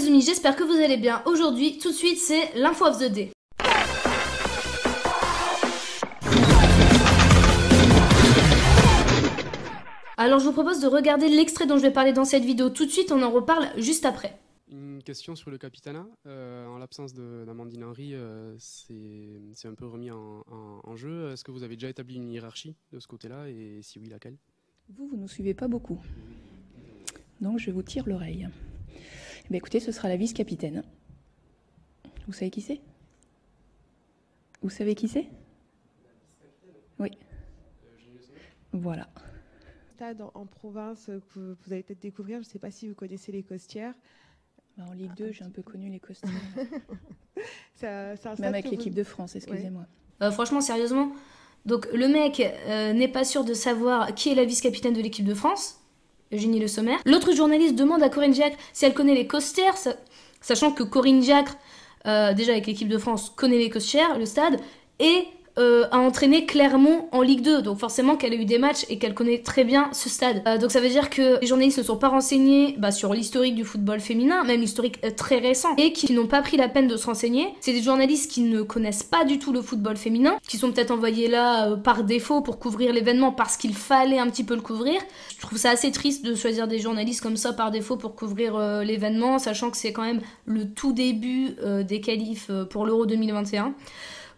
les amis, j'espère que vous allez bien. Aujourd'hui, tout de suite, c'est l'info of the day. Alors je vous propose de regarder l'extrait dont je vais parler dans cette vidéo tout de suite, on en reparle juste après. Une question sur le capitanat. En l'absence d'Amandine Henry, c'est un peu remis en jeu. Est-ce que vous avez déjà établi une hiérarchie de ce côté-là et si oui, laquelle? Vous ne suivez pas beaucoup. Donc je vous tire l'oreille. Écoutez, ce sera la vice-capitaine. Vous savez qui c'est? Vous savez qui c'est? Oui. Voilà. Stade en province que vous allez peut-être découvrir, je ne sais pas si vous connaissez les Costières. En Ligue 2, j'ai un peu connu les costumes. Même avec l'équipe de France, excusez-moi. Franchement, sérieusement, donc le mec n'est pas sûr de savoir qui est la vice-capitaine de l'équipe de France, Eugénie Le Sommer. L'autre journaliste demande à Corinne Diacre si elle connaît les Costières, sachant que Corinne Diacre, déjà avec l'équipe de France, connaît les Costières, le stade, et a entraîné Clermont en Ligue 2, donc forcément qu'elle a eu des matchs et qu'elle connaît très bien ce stade. Donc ça veut dire que les journalistes ne sont pas renseignés sur l'historique du football féminin, même l'historique très récent, et qui n'ont pas pris la peine de se renseigner. C'est des journalistes qui ne connaissent pas du tout le football féminin, qui sont peut-être envoyés là par défaut pour couvrir l'événement parce qu'il fallait un petit peu le couvrir. Je trouve ça assez triste de choisir des journalistes comme ça par défaut pour couvrir l'événement, sachant que c'est quand même le tout début des qualifs pour l'Euro 2021.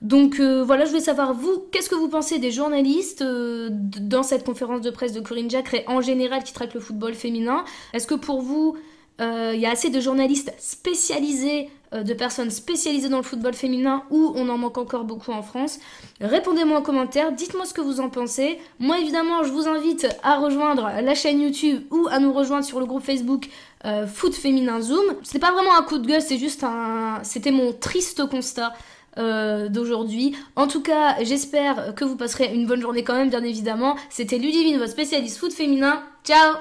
Donc voilà, je voulais savoir, vous, qu'est-ce que vous pensez des journalistes dans cette conférence de presse de Corinne Diacre et en général qui traitent le football féminin? Est-ce que pour vous, il y a assez de journalistes spécialisés, de personnes spécialisées dans le football féminin, ou on en manque encore beaucoup en France? Répondez-moi en commentaire, dites-moi ce que vous en pensez. Moi évidemment, je vous invite à rejoindre la chaîne YouTube ou à nous rejoindre sur le groupe Facebook Foot Féminin Zoom. C'était pas vraiment un coup de gueule, c'est juste c'était mon triste constat d'aujourd'hui. En tout cas, j'espère que vous passerez une bonne journée quand même, bien évidemment. C'était Ludivine, votre spécialiste foot féminin. Ciao!